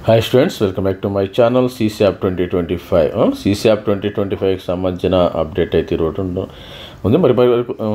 Hi students, welcome back to my channel. CSAP 2025 CSAP 2025కి సంబంధించిన update అయితే ఈరోజు ఉంది.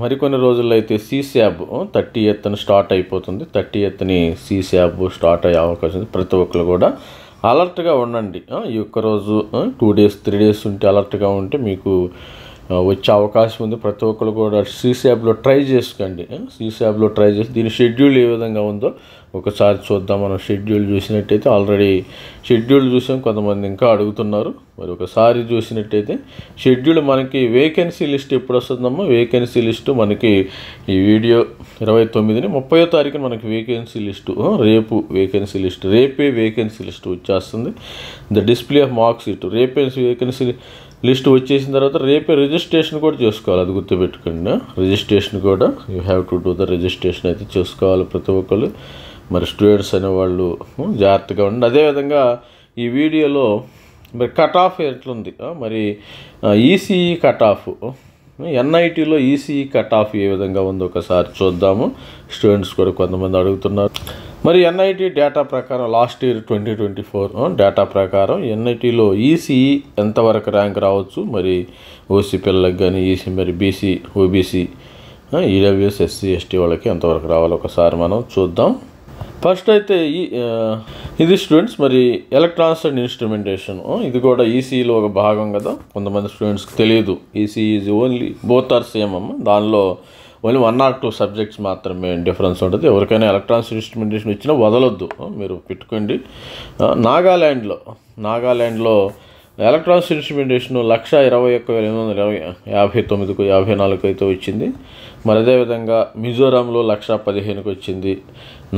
మరికొన్ని రోజుల్లో అయితే CSAP 30th స్టార్ట్ అయిపోతుంది. 30th CSAP స్టార్ట్ అయ్యే అవకాశం ఉంది. ప్రతి ఒక్కరు కూడా అలర్ట్గా ఉండండి. ఈ ఒక్కరోజు 2 days 3 days ఉంటే అలర్ట్గా ఉంటే మీకు వచ్చే అవకాశం ఉంది. ప్రతి ఒక్కరు కూడా CSAPలో ట్రై చేసుకోండి. CSAPలో ట్రై చేసి దీని షెడ్యూల్ ఏ విధంగా ఉందో ఒకసారి చూద్దాం. మనం షెడ్యూల్ చూసినట్టయితే ఆల్రెడీ షెడ్యూల్ చూసాం, కొంతమంది ఇంకా అడుగుతున్నారు. మరి ఒకసారి చూసినట్టయితే షెడ్యూల్ మనకి వేకెన్సీ లిస్ట్ ఎప్పుడు వస్తుందమ్మా? వేకెన్సీ లిస్టు మనకి ఈ వీడియో 29ని 30వ తారీఖున మనకి వేకెన్సీ లిస్టు రేపు రేపే వేకెన్సీ లిస్ట్ వచ్చేస్తుంది. The display of marks sheet రేపే వేకెన్సీ లిస్ట్ వచ్చేసిన తర్వాత రేపే రిజిస్ట్రేషన్ కూడా చేసుకోవాలి. అది గుర్తుపెట్టుకోండి. రిజిస్ట్రేషన్ కూడా you have to do the registration అయితే చేసుకోవాలి ప్రతి ఒక్కరు. మరి స్టూడెంట్స్ అనేవాళ్ళు జాగ్రత్తగా ఉండండి. అదేవిధంగా ఈ వీడియోలో మరి కట్ ఆఫ్ ఎట్లుంది, మరి ఈసీఈ కట్ ఆఫ్, NITలో ఈసీఈ కట్ ఆఫ్ ఏ విధంగా ఉందో ఒకసారి చూద్దాము. స్టూడెంట్స్ కూడా కొంతమంది అడుగుతున్నారు. మరి NIT డేటా ప్రకారం లాస్ట్ ఇయర్ 2024 డేటా ప్రకారం NITలో ఈసీఈ ఎంతవరకు ర్యాంక్ రావచ్చు, మరి ఓసీ పిల్లలకు కానీ ఈసీ మరి BC OBC EWS SC ST వాళ్ళకి ఎంతవరకు రావాలో ఒకసారి మనం చూద్దాం. ఫస్ట్ అయితే ఇది స్టూడెంట్స్ మరి ఎలక్ట్రానిక్స్ అండ్ ఇన్స్ట్రుమెంటేషన్, ఇది కూడా ఈసీఈలో ఒక భాగం కదా. కొంతమంది స్టూడెంట్స్కి తెలియదు ECE is only both are same అమ్మ. దానిలో ఓన్లీ 1 or 2 సబ్జెక్ట్స్ మాత్రమే డిఫరెన్స్ ఉంటుంది. ఎవరికైనా ఎలక్ట్రానిక్స్ ఇన్స్ట్రుమెంటేషన్ వచ్చినా వదలొద్దు, మీరు పెట్టుకోండి. నాగాల్యాండ్లో ఎలక్ట్రానిక్స్ ఇన్స్ట్రుమెంటేషన్ 121,859కు 54 అయితే వచ్చింది. మరి అదేవిధంగా మిజోరాంలో 115,000కి వచ్చింది.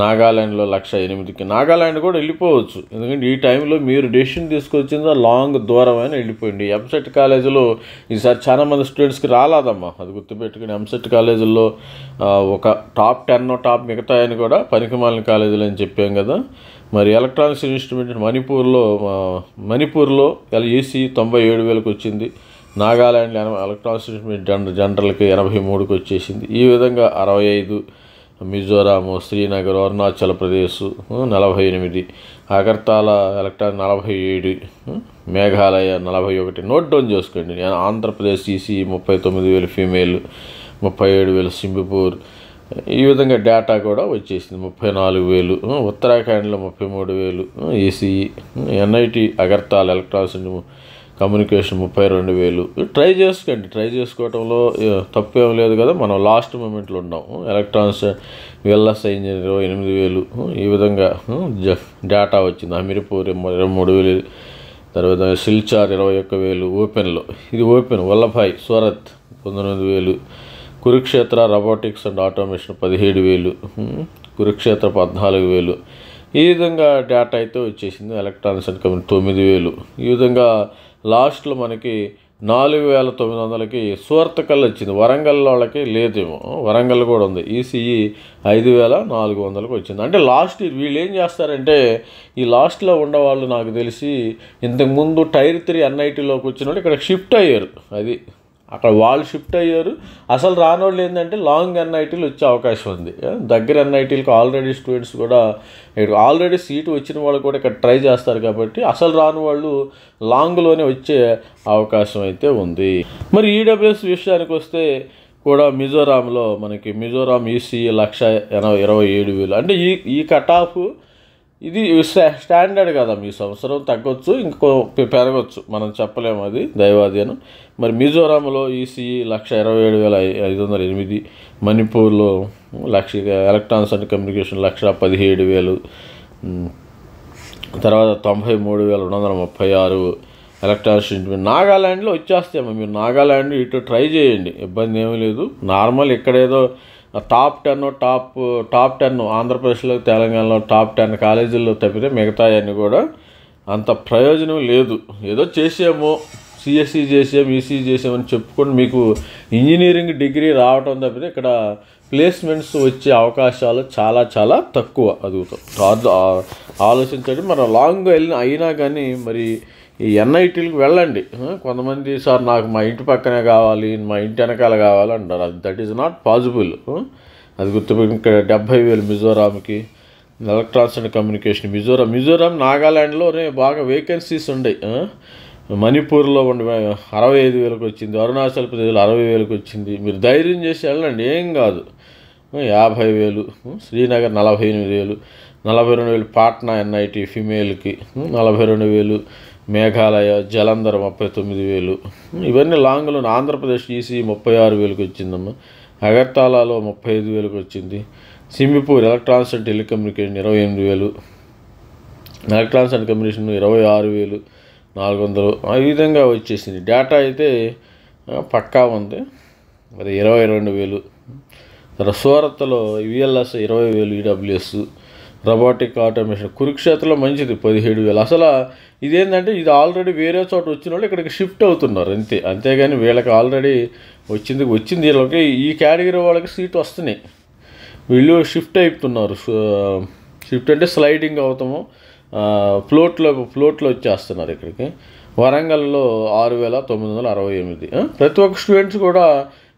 నాగాల్యాండ్లో 108,000కి. నాగాల్యాండ్ కూడా వెళ్ళిపోవచ్చు, ఎందుకంటే ఈ టైంలో మీరు డెసిషన్ తీసుకొచ్చిందో లాంగ్ దూరం అయినా వెళ్ళిపోయింది. ఎంసెట్ కాలేజీలో ఈసారి చాలా మంది స్టూడెంట్స్కి రాలేదమ్మా, అది గుర్తుపెట్టుకుని. ఎంసెట్ కాలేజీల్లో ఒక టాప్ 10 టాప్ మిగతా అని కూడా పనికిమాలిన కాలేజీలు అని చెప్పాం కదా. మరి ఎలక్ట్రానిక్స్ ఇన్స్ట్రుమెంట్ మణిపూర్లో ఈసీ 97,000కి వచ్చింది. నాగాల్యాండ్ ఎలక్ట్రానిక్స్ ఇన్స్ట్రుమెంట్ జనరల్కి 83కి వచ్చేసింది. ఈ విధంగా 65, Mizoram, Srinagar, Arunachal Pradesh 48, Agartala electronic 47, Meghalaya 41. Note down చేసుకోండి. ఆంధ్రప్రదేశ్ ఈసీ 39,000 ఫీమేల్, 37,000 సింబిపూర్. ఈ విధంగా డేటా కూడా వచ్చేసింది. 34,000 ఉత్తరాఖండ్లో 33,000 ECE. NIT Agartala electronics communication 32,000. Try చేసుకోండి. ట్రై చేసుకోవడంలో తప్పేం లేదు కదా. మనం లాస్ట్ మూమెంట్లో ఉన్నాం. Electronics VLSI engineer 8,000. ఈ విధంగా డేటా వచ్చింది. హమీర్పూర్ 23,000. తర్వాత సిల్చార్ 21,000 ఓపెన్లో. ఇది open. Vallabhbhai Surat 19,000. Kurukshetra robotics and automation 17,000. Kurukshetra 14,000. ఈ విధంగా డేటా అయితే వచ్చేసింది. Electronics and communication 9,000. ఈ విధంగా లాస్ట్లో మనకి 4,900కి సూరత్కల్ వచ్చింది. వరంగల్ వాళ్ళకి లేదేమో, వరంగల్ కూడా ఉంది. ఈసీఈ 5,400కి వచ్చింది. అంటే లాస్ట్ వీళ్ళు ఏం చేస్తారంటే ఈ లాస్ట్లో ఉండేవాళ్ళు నాకు తెలిసి ఇంతకుముందు టైర్ 3 NITలోకి వచ్చిన వాళ్ళు ఇక్కడ షిఫ్ట్ అయ్యారు. అది అక్కడ వాళ్ళు షిఫ్ట్ అయ్యారు. అసలు రానోళ్ళు ఏంటంటే లాంగ్ NITలు వచ్చే అవకాశం ఉంది. దగ్గర NITలకు ఆల్రెడీ స్టూడెంట్స్ కూడా ఆల్రెడీ సీటు వచ్చిన వాళ్ళు కూడా ఇక్కడ ట్రై చేస్తారు కాబట్టి అసలు రాని వాళ్ళు లాంగ్లోనే వచ్చే అవకాశం అయితే ఉంది. మరి ఈడబ్ల్యూఎస్ విషయానికి వస్తే కూడా మిజోరాంలో మనకి మిజోరాం ఈసీ 1,27,000. అంటే ఈ కట్ ఆఫ్ ఇది స్టాండర్డ్ కదా. మీ సంవత్సరం తగ్గొచ్చు, ఇంకో పెరగచ్చు, మనం చెప్పలేము, అది దైవాధీనం. మరి మిజోరాంలో ఈసీఈ 127,508. మణిపూర్లో ఎలక్ట్రానిక్స్ అండ్ కమ్యూనికేషన్ 117,000. తర్వాత 93,236 ఎలక్ట్రానిక్స్ ఇన్స్ట్రుమెంట్. నాగాల్యాండ్లో వచ్చేస్తామో మీరు నాగాల్యాండ్ ఇటు ట్రై చేయండి, ఇబ్బంది ఏమీ లేదు. నార్మల్ ఇక్కడేదో టాప్ 10 ఆంధ్రప్రదేశ్లో తెలంగాణలో టాప్ 10 కాలేజీల్లో తప్పితే మిగతా అన్నీ కూడా అంత ప్రయోజనం లేదు. ఏదో చేసామో CSE చేసాము ECE చేసామని చెప్పుకొని మీకు ఇంజనీరింగ్ డిగ్రీ రావటం తప్పితే ఇక్కడ ప్లేస్మెంట్స్ వచ్చే అవకాశాలు చాలా చాలా తక్కువ. అదుగుతాం ఆలోచించండి. మనం లాంగ్ అయినా కానీ మరి ఈ NITలకు వెళ్ళండి. కొంతమంది సార్ నాకు మా ఇంటి పక్కనే కావాలి, మా ఇంటి వెనకాల కావాలి అంటారు. That is not possible. అది గుర్తుపెట్టి ఇక్కడ 70,000 మిజోరాంకి, ఎలక్ట్రానిక్స్ అండ్ కమ్యూనికేషన్ మిజోరాం నాగాల్యాండ్లోనే బాగా వేకెన్సీస్ ఉన్నాయి. మణిపూర్లో 65,000 వచ్చింది, అరుణాచల్ ప్రదేశ్లో 60,000 వచ్చింది. మీరు ధైర్యం చేసి వెళ్ళండి, ఏం కాదు. 50,000, శ్రీనగర్ 48,000, 42,000 పాట్నా NIT ఫిమేల్కి, 42,000 మేఘాలయ, జలంధర్ 39,000. ఇవన్నీ లాంగ్లో. ఆంధ్రప్రదేశ్ ECE 36,000 వచ్చిందమ్మా. అగర్తాలాలో 35,000 వచ్చింది. Shibpur electronics and telecommunication 28,000, electronics and communication 26,400. ఆ విధంగా వచ్చేసింది. డేటా అయితే పక్కా ఉంది. మరి 22,000. తర్వాత సూరత్లో VLS 20,000, EWS రోబోటిక్ ఆటోమేషన్. కురుక్షేత్రలో మంచిది 17,000. అసలు ఇదేంటంటే ఇది ఆల్రెడీ వేరే చోట వచ్చిన వాళ్ళు ఇక్కడికి షిఫ్ట్ అవుతున్నారు అంతేగాని వీళ్ళకి ఆల్రెడీ వచ్చింది వీళ్ళకి ఈ కేటగిరీ వాళ్ళకి సీట్ వస్తున్నాయి. వీళ్ళు షిఫ్ట్ అయిపోతున్నారు. షిఫ్ట్ అంటే స్లైడింగ్ అవుతాము, ఫ్లోట్లో వచ్చేస్తున్నారు ఇక్కడికి. వరంగల్లో 6,968. ప్రతి ఒక్క స్టూడెంట్స్ కూడా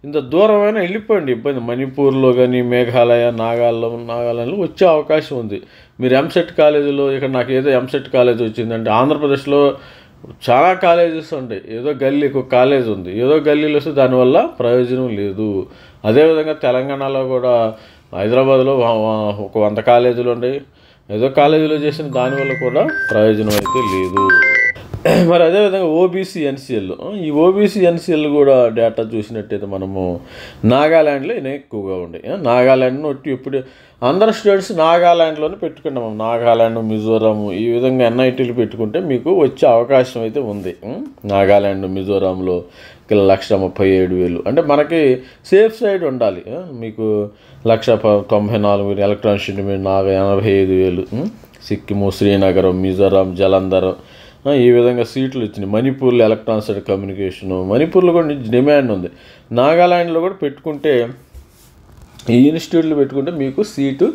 ఇంత దూరమైనా వెళ్ళిపోయింది, ఇబ్బంది. మణిపూర్లో కానీ మేఘాలయ, నాగాలాండ్లో వచ్చే అవకాశం ఉంది. మీరు ఎంసెట్ కాలేజీలో, ఇక్కడ నాకు ఏదో ఎంసెట్ కాలేజ్ వచ్చిందంటే ఆంధ్రప్రదేశ్లో చాలా కాలేజెస్ ఉంటాయి. ఏదో గల్లీకి ఒక కాలేజ్ ఉంది, ఏదో గల్లీలో వస్తే దానివల్ల ప్రయోజనం లేదు. అదేవిధంగా తెలంగాణలో కూడా, హైదరాబాద్లో ఒక 100 కాలేజీలు ఉన్నాయి. ఏదో కాలేజీలో చేసిన దానివల్ల కూడా ప్రయోజనం అయితే లేదు. మరి అదేవిధంగా OBC NCL, ఈ OBC NCL కూడా డేటా చూసినట్టయితే మనము నాగాల్యాండ్లో ఎక్కువగా ఉన్నాయి. నాగాల్యాండ్ను ఎప్పుడు అందరు స్టూడెంట్స్ నాగాల్యాండ్లోనే పెట్టుకున్నాము. నాగాల్యాండ్, మిజోరాం ఈ విధంగా NITలు పెట్టుకుంటే మీకు వచ్చే అవకాశం అయితే ఉంది. నాగాల్యాండ్, మిజోరాంలో 1,37,000. అంటే మనకి సేఫ్ సైడ్ ఉండాలి. మీకు 1,94,000 ఎలక్ట్రానిక్స్ ఇంటర్మీడియట్, 85,000 సిక్కిము, శ్రీనగర్, మిజోరాం, జలంధర్ ఈ విధంగా సీట్లు వచ్చినాయి. మణిపూర్లో ఎలక్ట్రానిక్స్ అండ్ కమ్యూనికేషను, మణిపూర్లో కూడా డిమాండ్ ఉంది. నాగాల్యాండ్లో కూడా పెట్టుకుంటే, ఈ ఇన్స్టిట్యూట్లు పెట్టుకుంటే మీకు సీటు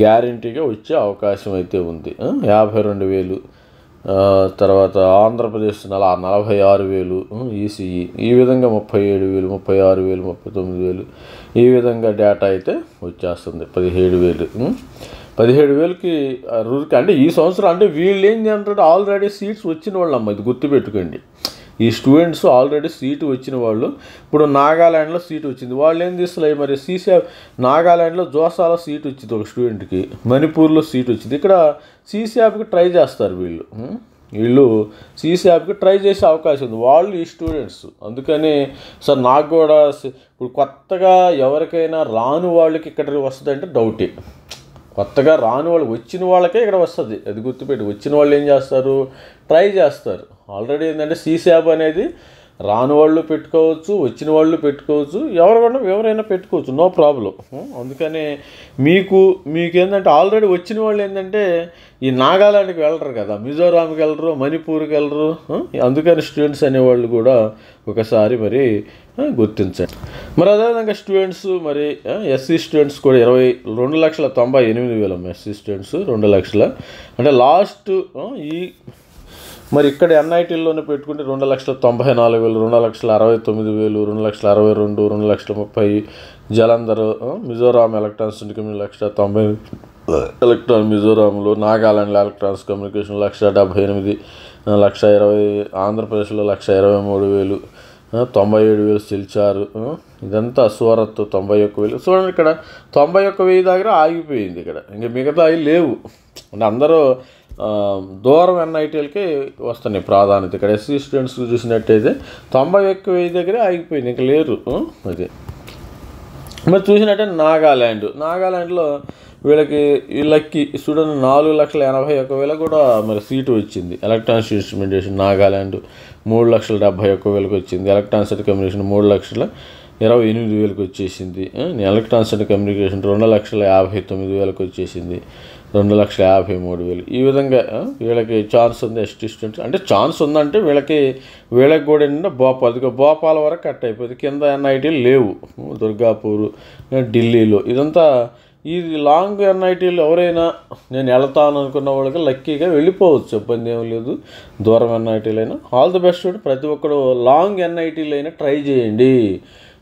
గ్యారంటీగా వచ్చే అవకాశం అయితే ఉంది. 52,000. తర్వాత ఆంధ్రప్రదేశ్ 46,000 ECE. ఈ విధంగా 37,000, 36,000, 39,000 ఈ విధంగా డేటా అయితే వచ్చేస్తుంది. 17,000కి రూల్కి. అంటే ఈ సంవత్సరం అంటే వీళ్ళు ఏం చేయాలంటే ఆల్రెడీ సీట్స్ వచ్చిన వాళ్ళు అమ్మ, ఇది గుర్తుపెట్టుకోండి. ఈ స్టూడెంట్స్ ఆల్రెడీ సీటు వచ్చిన వాళ్ళు. ఇప్పుడు నాగాల్యాండ్లో సీటు వచ్చింది, వాళ్ళు ఏం తీసుకోలేదు. మరి నాగాల్యాండ్లో జోసాలో సీట్ వచ్చింది ఒక స్టూడెంట్కి, మణిపూర్లో సీట్ వచ్చింది. ఇక్కడ CSAPకి ట్రై చేస్తారు వీళ్ళు CSAPకి ట్రై చేసే అవకాశం ఉంది వాళ్ళు, ఈ స్టూడెంట్స్. అందుకని సార్ నాకు కూడా ఇప్పుడు కొత్తగా ఎవరికైనా రాని వాళ్ళకి ఇక్కడ వస్తుందంటే డౌటే. కొత్తగా రాని వాళ్ళు, వచ్చిన వాళ్ళకే ఇక్కడ వస్తుంది, అది గుర్తుపెట్టి. వచ్చిన వాళ్ళు ఏం చేస్తారు, ట్రై చేస్తారు. ఆల్రెడీ ఏంటంటే CSAP అనేది రాని వాళ్ళు పెట్టుకోవచ్చు, వచ్చిన వాళ్ళు పెట్టుకోవచ్చు, ఎవరైనా పెట్టుకోవచ్చు, నో ప్రాబ్లం. అందుకని మీకేంటంటే ఆల్రెడీ వచ్చిన వాళ్ళు ఏంటంటే ఈ నాగాలాండ్కి వెళ్ళరు కదా, మిజోరాంకి వెళ్ళరు, మణిపూర్కి వెళ్ళరు. అందుకని స్టూడెంట్స్ అనేవాళ్ళు కూడా ఒకసారి మరి గుర్తించండి. మరి అదేవిధంగా స్టూడెంట్స్ మరి SC స్టూడెంట్స్ కూడా 2,98,000 SC స్టూడెంట్స్ 2 లక్షల. అంటే లాస్ట్ ఈ మరి ఇక్కడ NITల్లోనే పెట్టుకుంటే 2,94,000, 2,69,000, 2,62,000, 2,30,000 Jalandhar, Mizoram electronics intermediate 1,90,000 electronic మిజోరాంలో, నాగాలాండ్లో ఎలక్ట్రానిక్స్ కమ్యూనికేషన్ 1,78,000, 1,20,000 ఆంధ్రప్రదేశ్లో 1,23,000, 97,000 సిల్చారు. ఇదంతా సూరత్ 91,000. చూడండి ఇక్కడ 91,000 దగ్గర ఆగిపోయింది. ఇక్కడ ఇంకా మిగతా లేవు. అంటే అందరూ దూరం NITలకి వస్తున్నాయి ప్రాధాన్యత. ఇక్కడ SC స్టూడెంట్స్ చూసినట్టయితే 91,000 దగ్గరే ఆగిపోయింది, ఇంకా లేరు. అది మరి చూసినట్టయితే నాగాల్యాండ్లో వీళ్ళకి స్టూడెంట్ 4,81,000 కూడా మరి సీటు వచ్చింది. ఎలక్ట్రానిక్స్ ఇన్స్ట్రుమెంటేషన్ నాగాల్యాండ్ 3,71,000 వచ్చింది. ఎలక్ట్రానిక్స్ అండ్ కమ్యూనికేషన్ 3,28,000 వచ్చేసింది. ఎలక్ట్రానిక్స్ అండ్ కమ్యూనికేషన్ 2,59,000 వచ్చేసింది. 2,53,000 ఈ విధంగా వీళ్ళకి ఛాన్స్ ఉంది. ST స్టూడెంట్స్ అంటే ఛాన్స్ ఉందంటే వీళ్ళకి కూడా ఏంటంటే భోపాల్ వరకు కట్ అయిపోయింది. కింద NITలు లేవు, దుర్గాపూర్, ఢిల్లీలో. ఇదంతా ఇది లాంగ్ NITలు ఎవరైనా నేను వెళ్తాను అనుకున్న వాళ్ళకి లక్కీగా వెళ్ళిపోవచ్చు, ఇబ్బంది ఏం లేదు. దూరం NITలు అయినా ఆల్ ది బెస్ట్. ప్రతి ఒక్కరు లాంగ్ NITలు అయినా ట్రై చేయండి.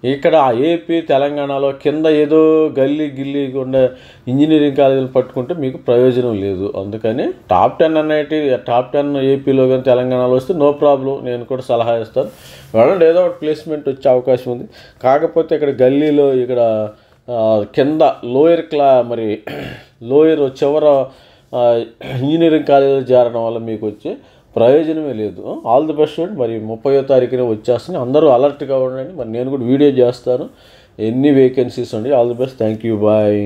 ఇక్కడ ఏపీ తెలంగాణలో కింద ఏదో గిల్లి ఉండే ఇంజనీరింగ్ కాలేజీలు పట్టుకుంటే మీకు ప్రయోజనం లేదు. అందుకని టాప్ 10 అనేది టాప్ 10 ఏపీలో కానీ తెలంగాణలో వస్తే నో ప్రాబ్లం, నేను కూడా సలహా ఇస్తాను. వెళ్ళండి, ఏదో ఒకటి ప్లేస్మెంట్ వచ్చే అవకాశం ఉంది. కాకపోతే ఇక్కడ గల్లీలో ఇక్కడ కింద లోయర్ చివర ఇంజనీరింగ్ కాలేజీలో చేరడం వల్ల మీకు వచ్చే ప్రయోజనమే లేదు. ఆల్ ది బెస్ట్ అండి. మరి 30వ తారీఖున వచ్చేస్తుంది, అందరూ అలర్ట్గా ఉండండి. మరి నేను కూడా వీడియో చేస్తాను ఎన్ని వేకెన్సీస్ ఉండి. All the best, thank you, bye.